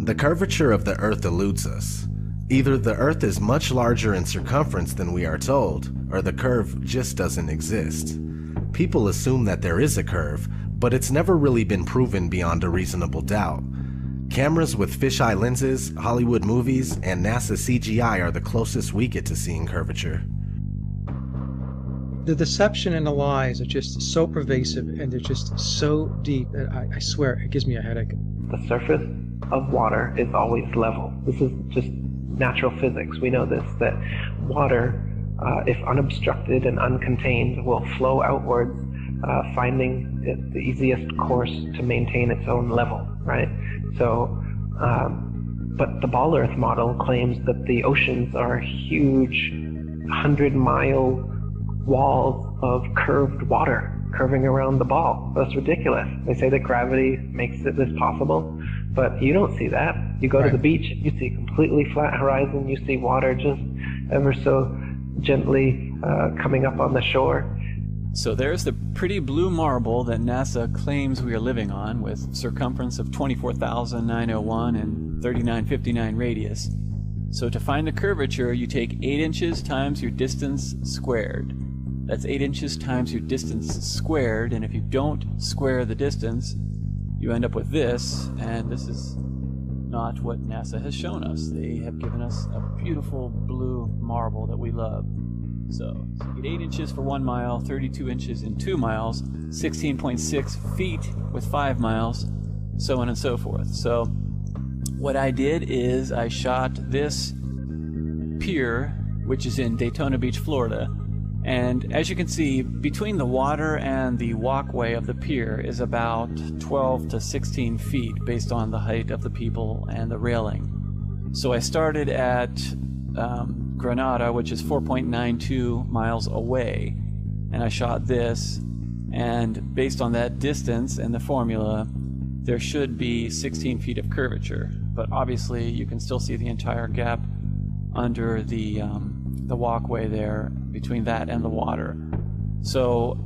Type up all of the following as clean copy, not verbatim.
The curvature of the Earth eludes us. Either the Earth is much larger in circumference than we are told, or the curve just doesn't exist. People assume that there is a curve, but it's never really been proven beyond a reasonable doubt. Cameras with fisheye lenses, Hollywood movies, and NASA CGI are the closest we get to seeing curvature. The deception and the lies are just so pervasive, and they're just so deep that I swear it gives me a headache. The surface of water is always level. This is just natural physics. We know this, that water, if unobstructed and uncontained, will flow outwards, finding it the easiest course to maintain its own level, right? So, but the ball earth model claims that the oceans are huge 100-mile walls of curved water curving around the ball. That's ridiculous. They say that gravity makes this possible, but you don't see that. You go to the beach and you see completely flat horizon. You see water just ever so gently coming up on the shore. So there's the pretty blue marble that NASA claims we are living on, with circumference of 24,901 and 3959 radius. So to find the curvature, you take 8 inches times your distance squared. That's 8 inches times your distance squared, and if you don't square the distance, you end up with this, and this is not what NASA has shown us. They have given us a beautiful blue marble that we love. So you get 8 inches for 1 mile, 32 inches in 2 miles, 16.6 feet with 5 miles, so on and so forth. So what I did is I shot this pier, which is in Daytona Beach, Florida, and as you can see, between the water and the walkway of the pier is about 12 to 16 feet based on the height of the people and the railing. So I started at Granada, which is 4.92 miles away, and I shot this, and based on that distance and the formula, there should be 16 feet of curvature, but obviously you can still see the entire gap under the walkway there between that and the water. So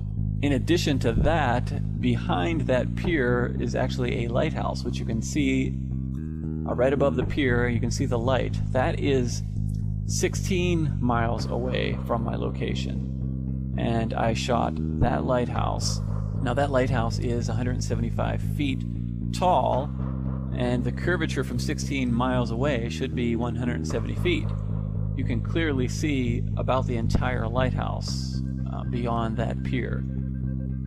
in addition to that, behind that pier is actually a lighthouse, which you can see right above the pier. You can see the light. That is 16 miles away from my location, and I shot that lighthouse. Now that lighthouse is 175 feet tall, and the curvature from 16 miles away should be 170 feet. You can clearly see about the entire lighthouse beyond that pier.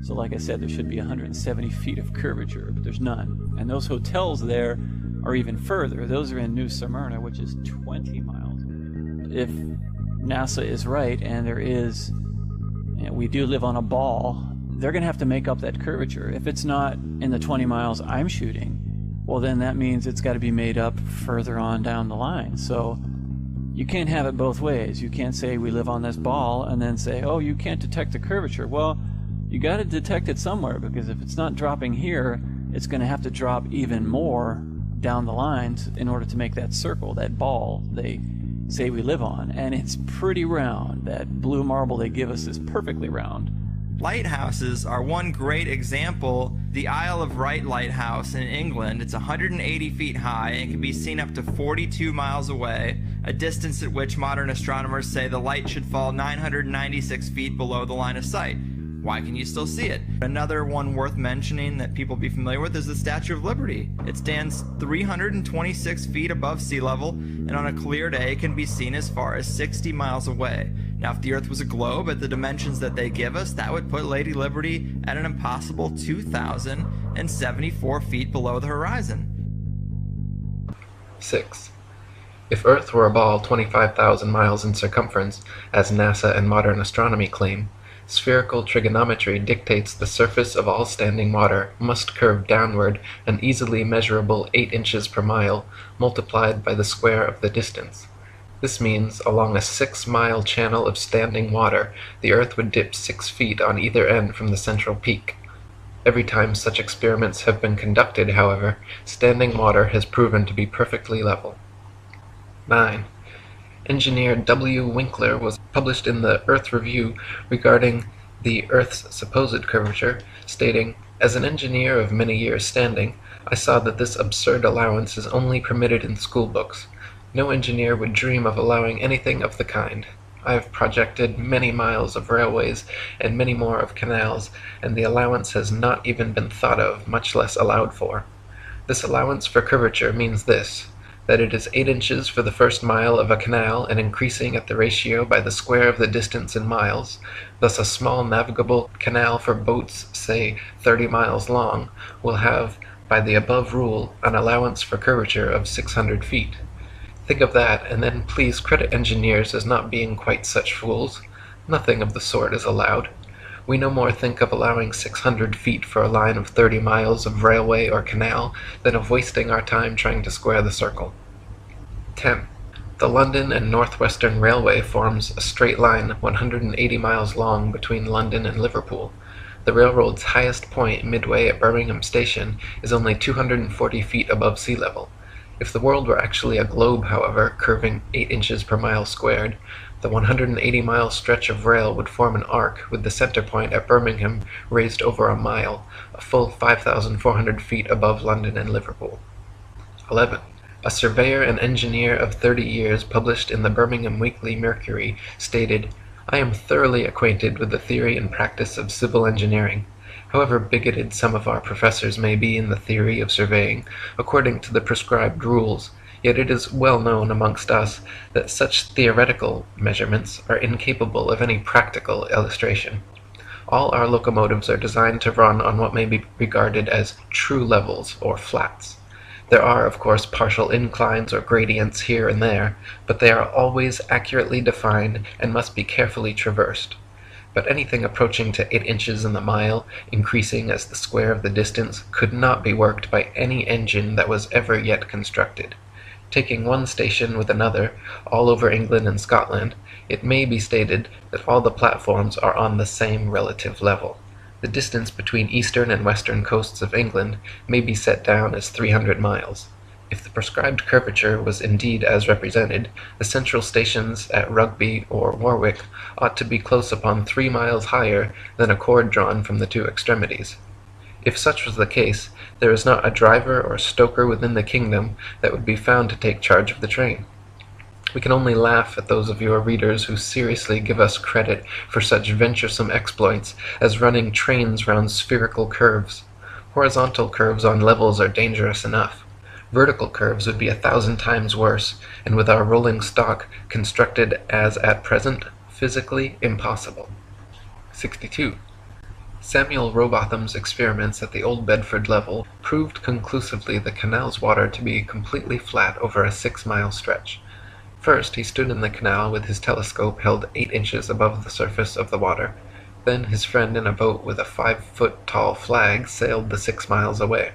So like I said, there should be 170 feet of curvature, but there's none. And those hotels there are even further. Those are in New Smyrna, which is 20 miles. If NASA is right, and there is, we do live on a ball, they're going to have to make up that curvature. If it's not in the 20 miles I'm shooting, well then that means it's got to be made up further on down the line. So you can't have it both ways. You can't say we live on this ball and then say, oh, you can't detect the curvature. Well, you got to detect it somewhere, because if it's not dropping here, it's going to have to drop even more down the lines in order to make that circle, that ball they say we live on. And it's pretty round. That blue marble they give us is perfectly round. Lighthouses are one great example. The Isle of Wight Lighthouse in England, it's 180 feet high and can be seen up to 42 miles away, a distance at which modern astronomers say the light should fall 996 feet below the line of sight. Why can you still see it? Another one worth mentioning that people be familiar with is the Statue of Liberty. It stands 326 feet above sea level, and on a clear day can be seen as far as 60 miles away. Now, if the Earth was a globe at the dimensions that they give us, that would put Lady Liberty at an impossible 2,074 feet below the horizon. 6. If Earth were a ball 25,000 miles in circumference, as NASA and modern astronomy claim, spherical trigonometry dictates the surface of all standing water must curve downward an easily measurable 8 inches per mile, multiplied by the square of the distance. This means, along a 6-mile channel of standing water, the Earth would dip 6 feet on either end from the central peak. Every time such experiments have been conducted, however, standing water has proven to be perfectly level. 9. Engineer W. Winkler was published in the Earth Review regarding the Earth's supposed curvature, stating, "As an engineer of many years' standing, I saw that this absurd allowance is only permitted in school books. No engineer would dream of allowing anything of the kind. I have projected many miles of railways and many more of canals, and the allowance has not even been thought of, much less allowed for. This allowance for curvature means this, that it is 8 inches for the first mile of a canal and increasing at the ratio by the square of the distance in miles. Thus a small navigable canal for boats, say 30 miles long, will have, by the above rule, an allowance for curvature of 600 feet. Think of that, and then please credit engineers as not being quite such fools. Nothing of the sort is allowed. We no more think of allowing 600 feet for a line of 30 miles of railway or canal than of wasting our time trying to square the circle. 10. The London and North Western Railway forms a straight line 180 miles long between London and Liverpool. The railroad's highest point midway at Birmingham Station is only 240 feet above sea level. If the world were actually a globe, however, curving 8 inches per mile squared, the 180-mile stretch of rail would form an arc with the center point at Birmingham raised over a mile, a full 5,400 feet above London and Liverpool. 11. A surveyor and engineer of 30 years published in the Birmingham Weekly Mercury stated, "I am thoroughly acquainted with the theory and practice of civil engineering. However bigoted some of our professors may be in the theory of surveying, according to the prescribed rules, yet it is well known amongst us that such theoretical measurements are incapable of any practical illustration. All our locomotives are designed to run on what may be regarded as true levels or flats. There are, of course, partial inclines or gradients here and there, but they are always accurately defined and must be carefully traversed. But anything approaching to 8 inches in the mile, increasing as the square of the distance, could not be worked by any engine that was ever yet constructed. Taking one station with another, all over England and Scotland, it may be stated that all the platforms are on the same relative level. The distance between eastern and western coasts of England may be set down as 300 miles. If the prescribed curvature was indeed as represented, the central stations at Rugby or Warwick ought to be close upon 3 miles higher than a cord drawn from the two extremities. If such was the case, there is not a driver or stoker within the kingdom that would be found to take charge of the train. We can only laugh at those of your readers who seriously give us credit for such venturesome exploits as running trains round spherical curves. Horizontal curves on levels are dangerous enough. Vertical curves would be 1,000 times worse, and with our rolling stock constructed as at present, physically impossible. 62. Samuel Rowbotham's experiments at the Old Bedford level proved conclusively the canal's water to be completely flat over a 6-mile stretch. First, he stood in the canal with his telescope held 8 inches above the surface of the water. Then his friend in a boat with a 5-foot-tall flag sailed the 6 miles away.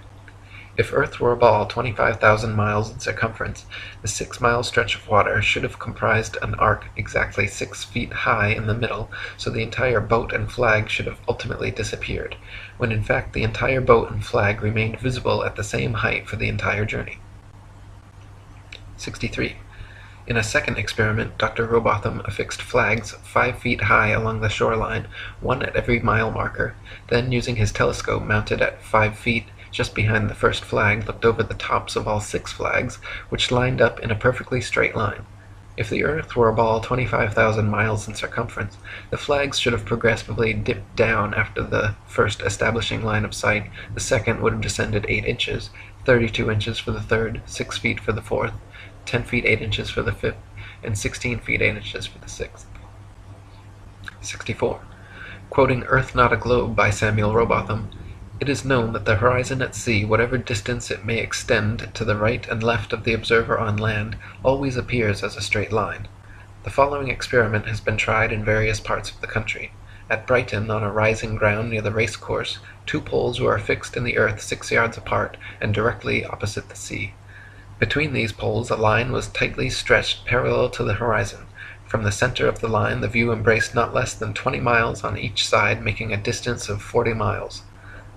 If Earth were a ball 25,000 miles in circumference, the 6-mile stretch of water should have comprised an arc exactly 6 feet high in the middle, so the entire boat and flag should have ultimately disappeared, when in fact the entire boat and flag remained visible at the same height for the entire journey. 63. In a second experiment, Dr. Rowbotham affixed flags 5 feet high along the shoreline, one at every mile marker, then using his telescope mounted at 5 feet, just behind the first flag, looked over the tops of all 6 flags, which lined up in a perfectly straight line. If the Earth were a ball 25,000 miles in circumference, the flags should have progressively dipped down after the first establishing line of sight. The second would have descended 8 inches, 32 inches for the third, 6 feet for the fourth, 10 feet 8 inches for the fifth, and 16 feet 8 inches for the sixth. 64. Quoting Earth Not a Globe by Samuel Rowbotham, "It is known that the horizon at sea, whatever distance it may extend to the right and left of the observer on land, always appears as a straight line. The following experiment has been tried in various parts of the country. At Brighton, on a rising ground near the race course, 2 poles were affixed in the earth 6 yards apart and directly opposite the sea. Between these poles a line was tightly stretched parallel to the horizon. From the center of the line the view embraced not less than 20 miles on each side, making a distance of 40 miles.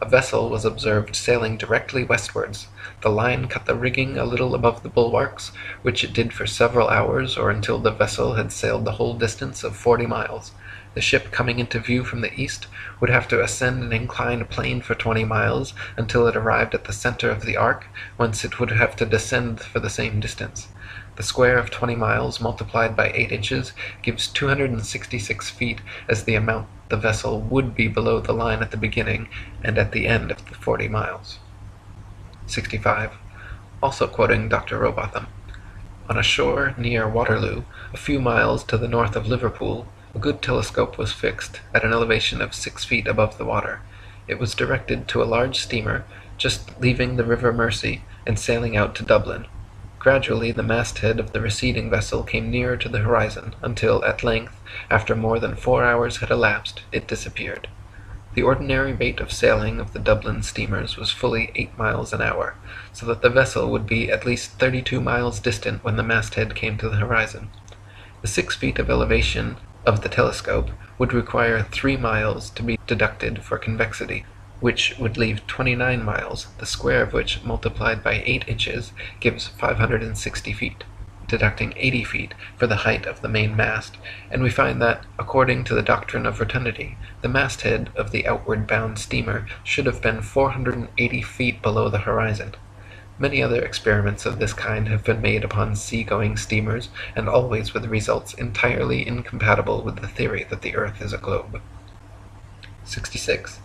A vessel was observed sailing directly westwards. The line cut the rigging a little above the bulwarks, which it did for several hours, or until the vessel had sailed the whole distance of 40 miles. The ship coming into view from the east would have to ascend an inclined plane for 20 miles until it arrived at the center of the arc, whence it would have to descend for the same distance. The square of 20 miles multiplied by 8 inches gives 266 feet as the amount the vessel would be below the line at the beginning and at the end of the 40 miles. 65. Also quoting Dr. Robotham. On a shore near Waterloo, a few miles to the north of Liverpool, a good telescope was fixed at an elevation of 6 feet above the water. It was directed to a large steamer just leaving the River Mersey and sailing out to Dublin. Gradually the masthead of the receding vessel came nearer to the horizon, until at length, after more than 4 hours had elapsed, it disappeared. The ordinary rate of sailing of the Dublin steamers was fully 8 miles an hour, so that the vessel would be at least 32 miles distant when the masthead came to the horizon. The 6 feet of elevation of the telescope would require 3 miles to be deducted for convexity, which would leave 29 miles, the square of which multiplied by 8 inches gives 560 feet, deducting 80 feet for the height of the main mast, and we find that, according to the doctrine of rotundity, the masthead of the outward-bound steamer should have been 480 feet below the horizon. Many other experiments of this kind have been made upon sea-going steamers, and always with results entirely incompatible with the theory that the earth is a globe. 66.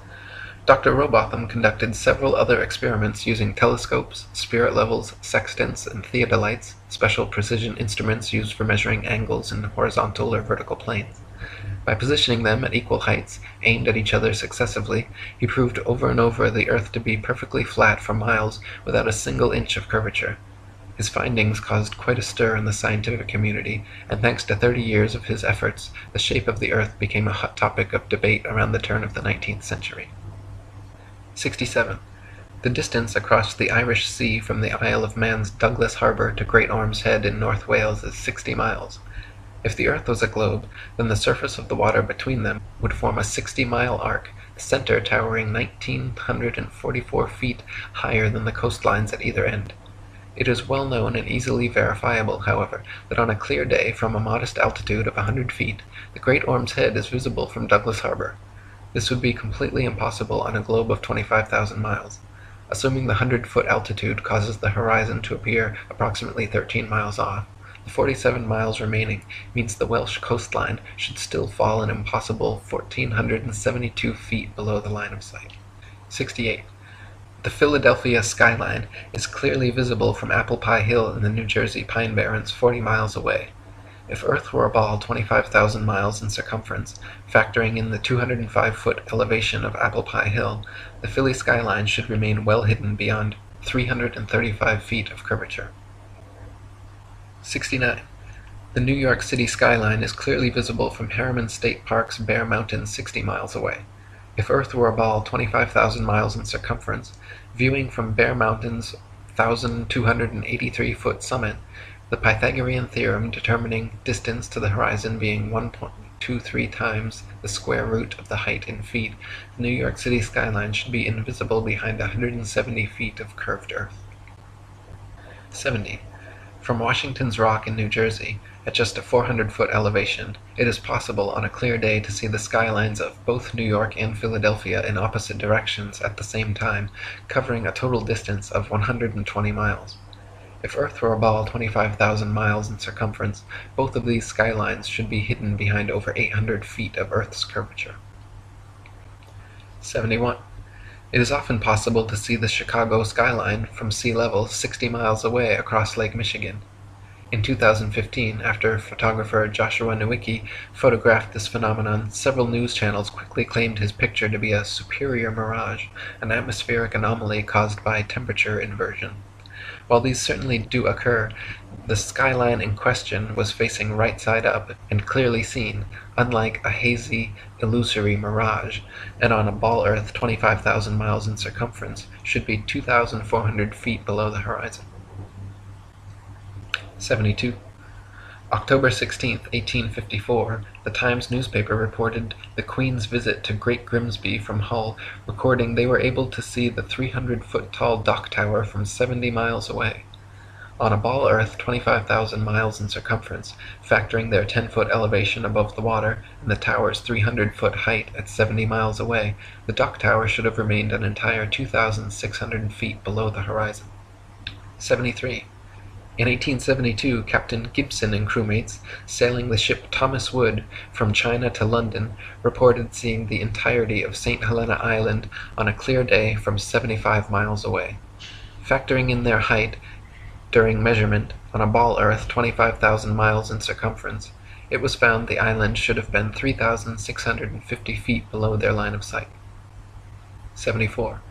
Dr. Robotham conducted several other experiments using telescopes, spirit levels, sextants, and theodolites, special precision instruments used for measuring angles in horizontal or vertical planes. By positioning them at equal heights, aimed at each other successively, he proved over and over the earth to be perfectly flat for miles without a single inch of curvature. His findings caused quite a stir in the scientific community, and thanks to 30 years of his efforts, the shape of the earth became a hot topic of debate around the turn of the 19th century. 67. The distance across the Irish Sea from the Isle of Man's Douglas Harbour to Great Orme's Head in North Wales is 60 miles. If the earth was a globe, then the surface of the water between them would form a 60-mile arc, the center towering 1,944 feet higher than the coastlines at either end. It is well known and easily verifiable, however, that on a clear day from a modest altitude of 100 feet, the Great Orme's Head is visible from Douglas Harbour. This would be completely impossible on a globe of 25,000 miles. Assuming the 100-foot altitude causes the horizon to appear approximately 13 miles off, the 47 miles remaining means the Welsh coastline should still fall an impossible 1,472 feet below the line of sight. 68. The Philadelphia skyline is clearly visible from Apple Pie Hill in the New Jersey Pine Barrens 40 miles away. If Earth were a ball 25,000 miles in circumference, factoring in the 205-foot elevation of Apple Pie Hill, the Philly skyline should remain well hidden beyond 335 feet of curvature. 69. The New York City skyline is clearly visible from Harriman State Park's Bear Mountain 60 miles away. If Earth were a ball 25,000 miles in circumference, viewing from Bear Mountain's 1,283-foot summit, the Pythagorean theorem determining distance to the horizon being 1.23 times the square root of the height in feet, the New York City skyline should be invisible behind 170 feet of curved earth. 70. From Washington's Rock in New Jersey, at just a 400-foot elevation, it is possible on a clear day to see the skylines of both New York and Philadelphia in opposite directions at the same time, covering a total distance of 120 miles. If Earth were a ball 25,000 miles in circumference, both of these skylines should be hidden behind over 800 feet of Earth's curvature. 71. It is often possible to see the Chicago skyline from sea level 60 miles away across Lake Michigan. In 2015, after photographer Joshua Nowicki photographed this phenomenon, several news channels quickly claimed his picture to be a superior mirage, an atmospheric anomaly caused by temperature inversion. While these certainly do occur, the skyline in question was facing right side up and clearly seen, unlike a hazy, illusory mirage, and on a ball Earth 25,000 miles in circumference should be 2,400 feet below the horizon. 72. October 16, 1854, the Times newspaper reported the Queen's visit to Great Grimsby from Hull, recording they were able to see the 300-foot tall dock tower from 70 miles away. On a ball Earth 25,000 miles in circumference, factoring their 10-foot elevation above the water and the tower's 300-foot height at 70 miles away, the dock tower should have remained an entire 2,600 feet below the horizon. 73. In 1872, Captain Gibson and crewmates, sailing the ship Thomas Wood from China to London, reported seeing the entirety of St. Helena Island on a clear day from 75 miles away. Factoring in their height during measurement on a ball Earth 25,000 miles in circumference, it was found the island should have been 3,650 feet below their line of sight. 74.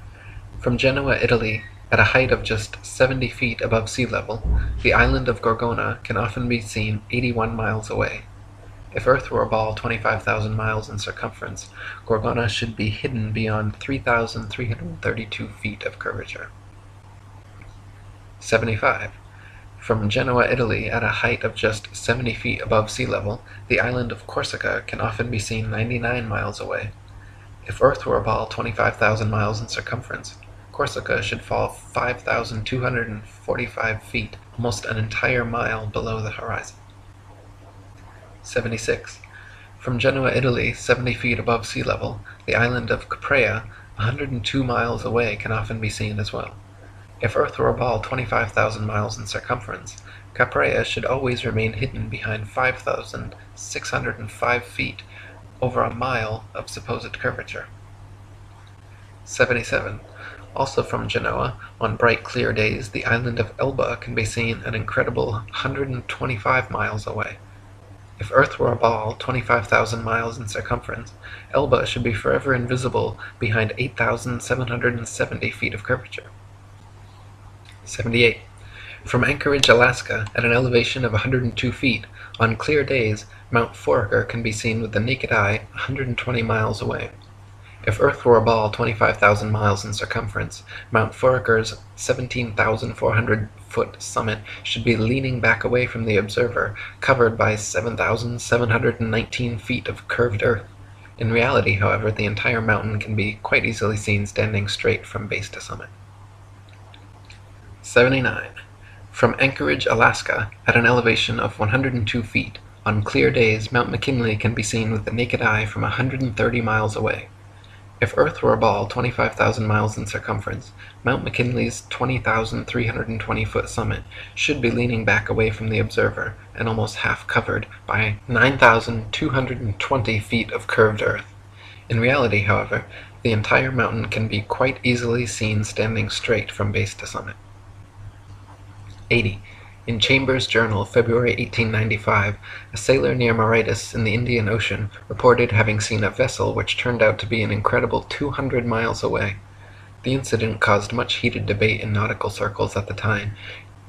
From Genoa, Italy, at a height of just 70 feet above sea level, the island of Gorgona can often be seen 81 miles away. If Earth were a ball 25,000 miles in circumference, Gorgona should be hidden beyond 3,332 feet of curvature. 75. From Genoa, Italy, at a height of just 70 feet above sea level, the island of Corsica can often be seen 99 miles away. If Earth were a ball 25,000 miles in circumference, Corsica should fall 5,245 feet, almost an entire mile below the horizon. 76. From Genoa, Italy, 70 feet above sea level, the island of Caprea, 102 miles away, can often be seen as well. If Earth were a ball 25,000 miles in circumference, Caprea should always remain hidden behind 5,605 feet, over a mile of supposed curvature. 77. Also from Genoa, on bright clear days, the island of Elba can be seen an incredible 125 miles away. If Earth were a ball 25,000 miles in circumference, Elba should be forever invisible behind 8,770 feet of curvature. 78. From Anchorage, Alaska, at an elevation of 102 feet, on clear days, Mount Foraker can be seen with the naked eye 120 miles away. If Earth were a ball 25,000 miles in circumference, Mount Foraker's 17,400-foot summit should be leaning back away from the observer, covered by 7,719 feet of curved earth. In reality, however, the entire mountain can be quite easily seen standing straight from base to summit. 79. From Anchorage, Alaska, at an elevation of 102 feet, on clear days Mount McKinley can be seen with the naked eye from 130 miles away. If Earth were a ball 25,000 miles in circumference, Mount McKinley's 20,320-foot summit should be leaning back away from the observer and almost half covered by 9,220 feet of curved earth. In reality, however, the entire mountain can be quite easily seen standing straight from base to summit. 80. In Chambers' Journal, February 1895, a sailor near Mauritius in the Indian Ocean reported having seen a vessel which turned out to be an incredible 200 miles away. The incident caused much heated debate in nautical circles at the time,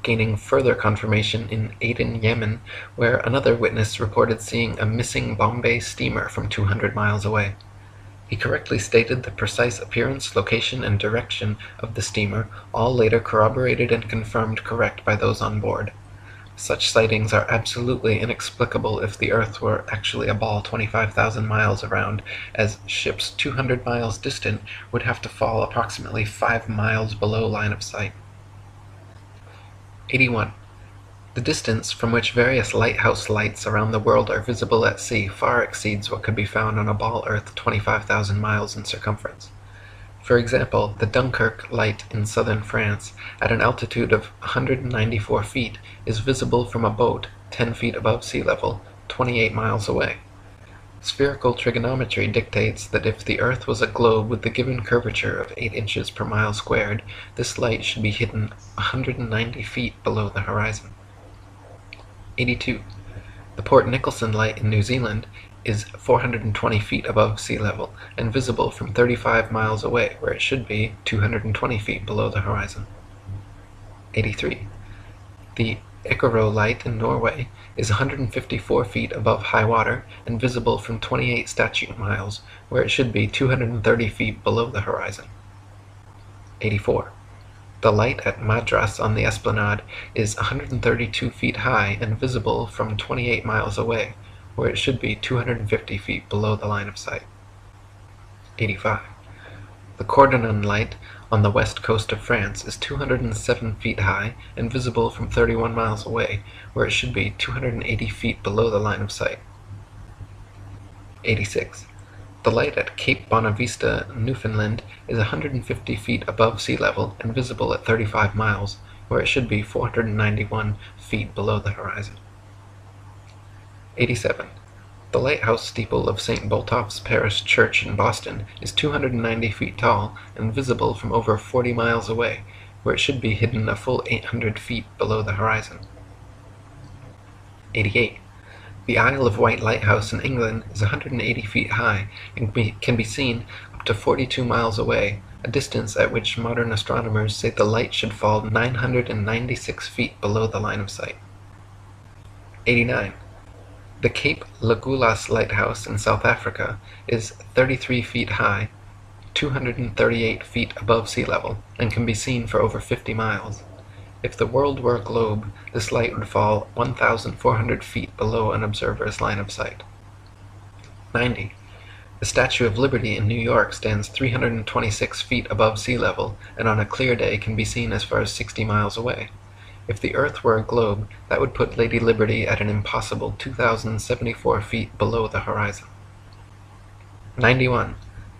gaining further confirmation in Aden, Yemen, where another witness reported seeing a missing Bombay steamer from 200 miles away. He correctly stated the precise appearance, location, and direction of the steamer, all later corroborated and confirmed correct by those on board. Such sightings are absolutely inexplicable if the Earth were actually a ball 25,000 miles around, as ships 200 miles distant would have to fall approximately 5 miles below line of sight. 81. The distance from which various lighthouse lights around the world are visible at sea far exceeds what could be found on a ball Earth 25,000 miles in circumference. For example, the Dunkirk light in southern France, at an altitude of 194 feet, is visible from a boat 10 feet above sea level, 28 miles away. Spherical trigonometry dictates that if the Earth was a globe with the given curvature of 8 inches per mile squared, this light should be hidden 190 feet below the horizon. 82. The Port Nicholson light in New Zealand is 420 feet above sea level and visible from 35 miles away, where it should be 220 feet below the horizon. 83. The Icaro light in Norway is 154 feet above high water and visible from 28 statute miles, where it should be 230 feet below the horizon. 84. The light at Madras on the Esplanade is 132 feet high and visible from 28 miles away, where it should be 250 feet below the line of sight. 85. The Cordonan light on the west coast of France is 207 feet high and visible from 31 miles away, where it should be 280 feet below the line of sight. 86. The light at Cape Bonavista, Newfoundland, is 150 feet above sea level and visible at 35 miles, where it should be 491 feet below the horizon. 87. The lighthouse steeple of St. Botolph's Parish Church in Boston is 290 feet tall and visible from over 40 miles away, where it should be hidden a full 800 feet below the horizon. 88. The Isle of Wight lighthouse in England is 180 feet high and can be seen up to 42 miles away, a distance at which modern astronomers say the light should fall 996 feet below the line of sight. 89. The Cape Legulas lighthouse in South Africa is 33 feet high, 238 feet above sea level, and can be seen for over 50 miles. If the world were a globe, this light would fall 1,400 feet below an observer's line of sight. 90. The Statue of Liberty in New York stands 326 feet above sea level, and on a clear day can be seen as far as 60 miles away. If the Earth were a globe, that would put Lady Liberty at an impossible 2,074 feet below the horizon. 91.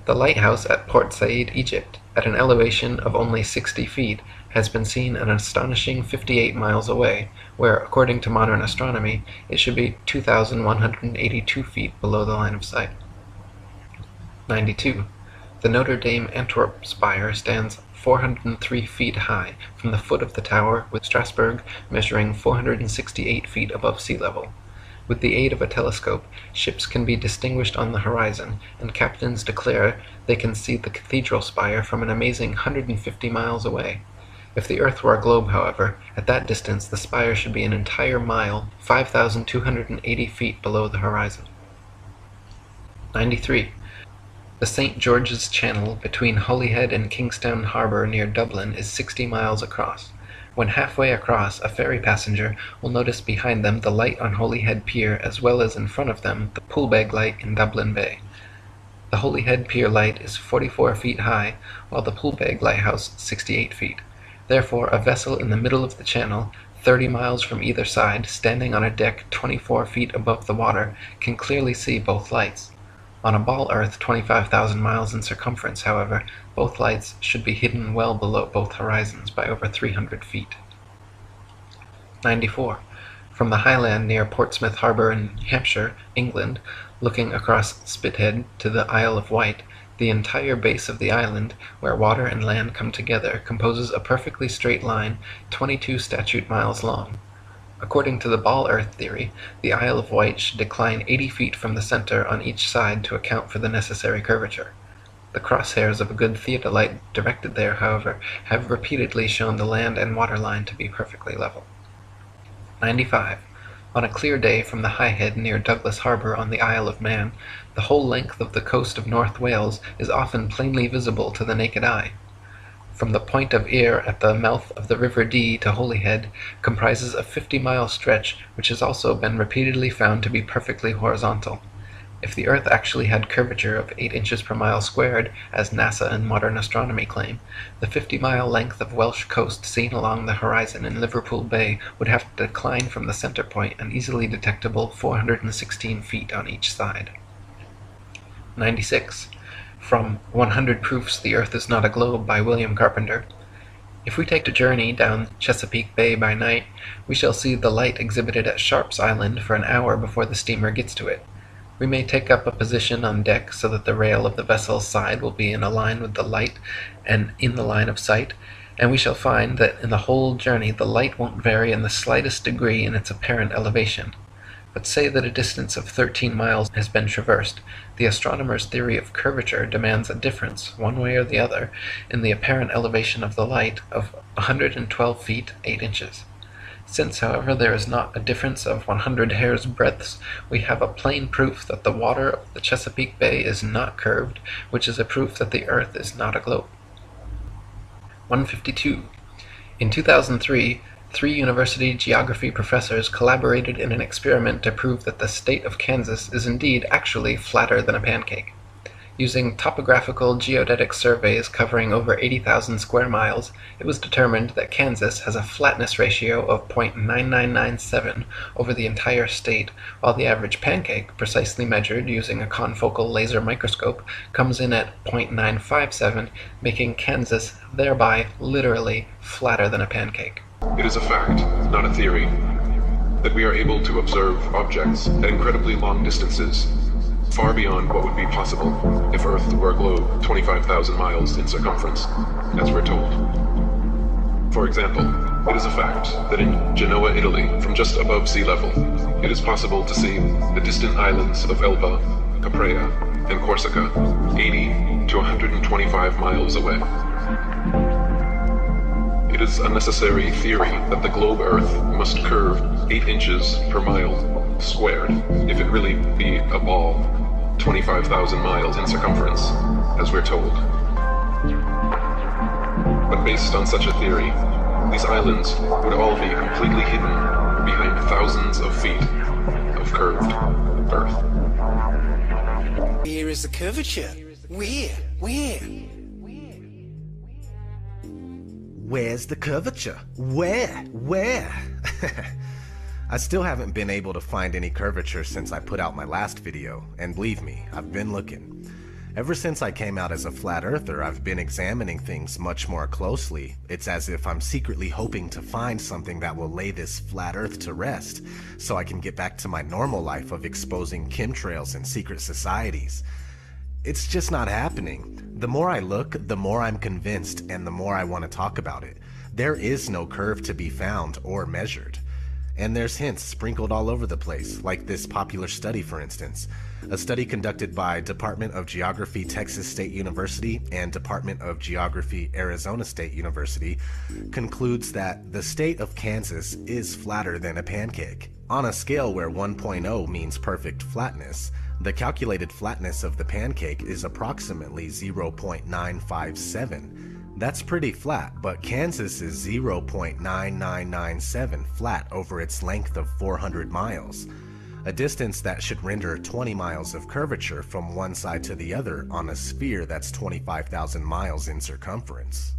The lighthouse at Port Said, Egypt, at an elevation of only 60 feet, has been seen an astonishing 58 miles away, where, according to modern astronomy, it should be 2,182 feet below the line of sight. 92. The Notre Dame Antwerp spire stands 403 feet high from the foot of the tower, with Strasbourg measuring 468 feet above sea level. With the aid of a telescope, ships can be distinguished on the horizon, and captains declare they can see the cathedral spire from an amazing 150 miles away. If the Earth were a globe, however, at that distance the spire should be an entire mile, 5,280 feet below the horizon. 93. The St. George's Channel between Holyhead and Kingstown Harbour near Dublin is 60 miles across. When halfway across, a ferry passenger will notice behind them the light on Holyhead Pier, as well as in front of them the Poolbeg light in Dublin Bay. The Holyhead Pier light is 44 feet high, while the Poolbeg lighthouse 68 feet. Therefore, a vessel in the middle of the channel, 30 miles from either side, standing on a deck 24 feet above the water, can clearly see both lights. On a ball Earth 25,000 miles in circumference, however, both lights should be hidden well below both horizons by over 300 feet. 94. From the highland near Portsmouth Harbour in Hampshire, England, looking across Spithead to the Isle of Wight, the entire base of the island, where water and land come together, composes a perfectly straight line 22 statute miles long. According to the ball Earth theory, the Isle of Wight should decline 80 feet from the center on each side to account for the necessary curvature. The crosshairs of a good theodolite directed there, however, have repeatedly shown the land and water line to be perfectly level. 95. On a clear day from the High Head near Douglas Harbour on the Isle of Man, the whole length of the coast of North Wales is often plainly visible to the naked eye. From the Point of Ayr at the mouth of the River Dee to Holyhead comprises a 50-mile stretch which has also been repeatedly found to be perfectly horizontal. If the Earth actually had curvature of 8 inches per mile squared, as NASA and modern astronomy claim, the 50-mile length of Welsh coast seen along the horizon in Liverpool Bay would have to decline from the center point an easily detectable 416 feet on each side. 96. From 100 Proofs the Earth is Not a Globe by William Carpenter. If we take a journey down Chesapeake Bay by night, we shall see the light exhibited at Sharp's Island for an hour before the steamer gets to it. We may take up a position on deck so that the rail of the vessel's side will be in a line with the light and in the line of sight, and we shall find that in the whole journey the light won't vary in the slightest degree in its apparent elevation. But say that a distance of 13 miles has been traversed, the astronomer's theory of curvature demands a difference, one way or the other, in the apparent elevation of the light of 112 feet 8 inches. Since, however, there is not a difference of 100 hair's breadths, we have a plain proof that the water of the Chesapeake Bay is not curved, which is a proof that the Earth is not a globe. 152. In 2003, 3 university geography professors collaborated in an experiment to prove that the state of Kansas is indeed actually flatter than a pancake. Using topographical geodetic surveys covering over 80,000 square miles, it was determined that Kansas has a flatness ratio of 0.9997 over the entire state, while the average pancake, precisely measured using a confocal laser microscope, comes in at 0.957, making Kansas thereby literally flatter than a pancake. It is a fact, not a theory, that we are able to observe objects at incredibly long distances, far beyond what would be possible if Earth were a globe 25,000 miles in circumference, as we're told. For example, it is a fact that in Genoa, Italy, from just above sea level, it is possible to see the distant islands of Elba, Caprea, and Corsica 80 to 125 miles away. It is a necessary theory that the globe Earth must curve 8 inches per mile squared if it really be a ball 25,000 miles in circumference, as we're told. But based on such a theory, these islands would all be completely hidden behind thousands of feet of curved Earth. Where is the curvature? Where? Where's the curvature? Where? I still haven't been able to find any curvature since I put out my last video, and believe me, I've been looking. Ever since I came out as a flat earther, I've been examining things much more closely. It's as if I'm secretly hoping to find something that will lay this flat earth to rest, so I can get back to my normal life of exposing chemtrails and secret societies. It's just not happening. The more I look, the more I'm convinced, and the more I want to talk about it. There is no curve to be found or measured. And there's hints sprinkled all over the place, like this popular study, for instance. A study conducted by Department of Geography, Texas State University, and Department of Geography, Arizona State University, concludes that the state of Kansas is flatter than a pancake. On a scale where 1.0 means perfect flatness, the calculated flatness of the pancake is approximately 0.957. That's pretty flat, but Kansas is 0.9997 flat over its length of 400 miles, a distance that should render 20 miles of curvature from one side to the other on a sphere that's 25,000 miles in circumference.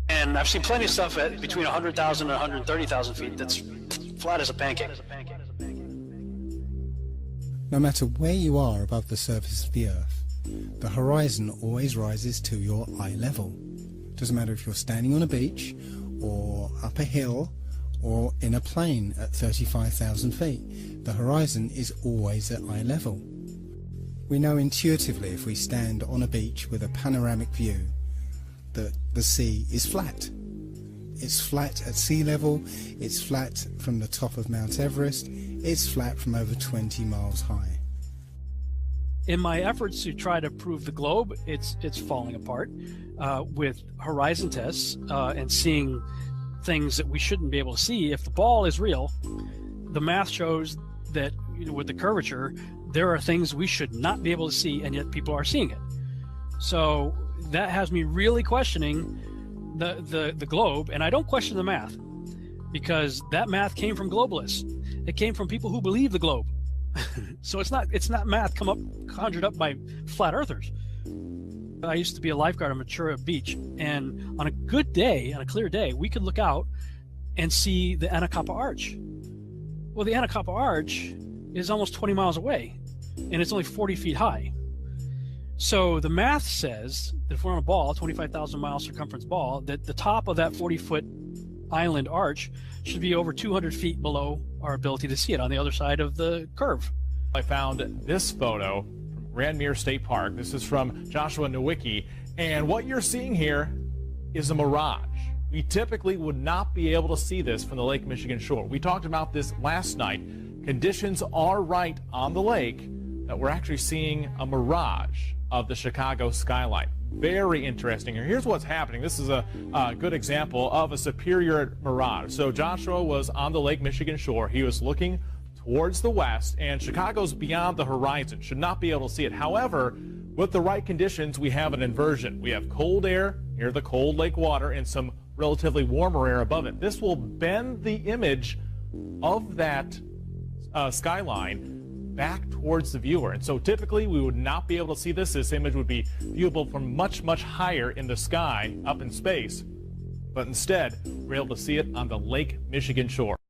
And I've seen plenty of stuff at between 100,000 and 130,000 feet that's flat as a pancake. No matter where you are above the surface of the Earth, the horizon always rises to your eye level. Doesn't matter if you're standing on a beach, or up a hill, or in a plane at 35,000 feet. The horizon is always at eye level. We know intuitively if we stand on a beach with a panoramic view that the sea is flat. It's flat at sea level, it's flat from the top of Mount Everest, it's flat from over 20 miles high. In my efforts to try to prove the globe, it's falling apart with horizon tests and seeing things that we shouldn't be able to see. If the ball is real, the math shows that, you know, with the curvature, there are things we should not be able to see, and yet people are seeing it. So that has me really questioning the globe, and I don't question the math, because that math came from globalists. It came from people who believe the globe. So it's not math conjured up by flat earthers. I used to be a lifeguard on Ventura Beach, and on a good day, on a clear day, we could look out and see the Anacapa Arch. Well, the Anacapa Arch is almost 20 miles away, and it's only 40 feet high. So the math says that if we're on a ball, 25,000 mile circumference ball, that the top of that 40-foot island arch should be over 200 feet below our ability to see it on the other side of the curve. I found this photo from Grandmere State Park. This is from Joshua Nowicki, and what you're seeing here is a mirage. We typically would not be able to see this from the Lake Michigan shore. We talked about this last night. Conditions are right on the lake that we're actually seeing a mirage of the Chicago skyline. Very interesting. Here's what's happening. This is a good example of a superior mirage. So Joshua was on the Lake Michigan shore. He was looking towards the west, and Chicago's beyond the horizon. Should not be able to see it. However, with the right conditions, we have an inversion. We have cold air near the cold lake water and some relatively warmer air above it. This will bend the image of that skyline back towards the viewer. And so typically we would not be able to see this. This image would be viewable from much, much higher in the sky, up in space. But instead, we're able to see it on the Lake Michigan shore.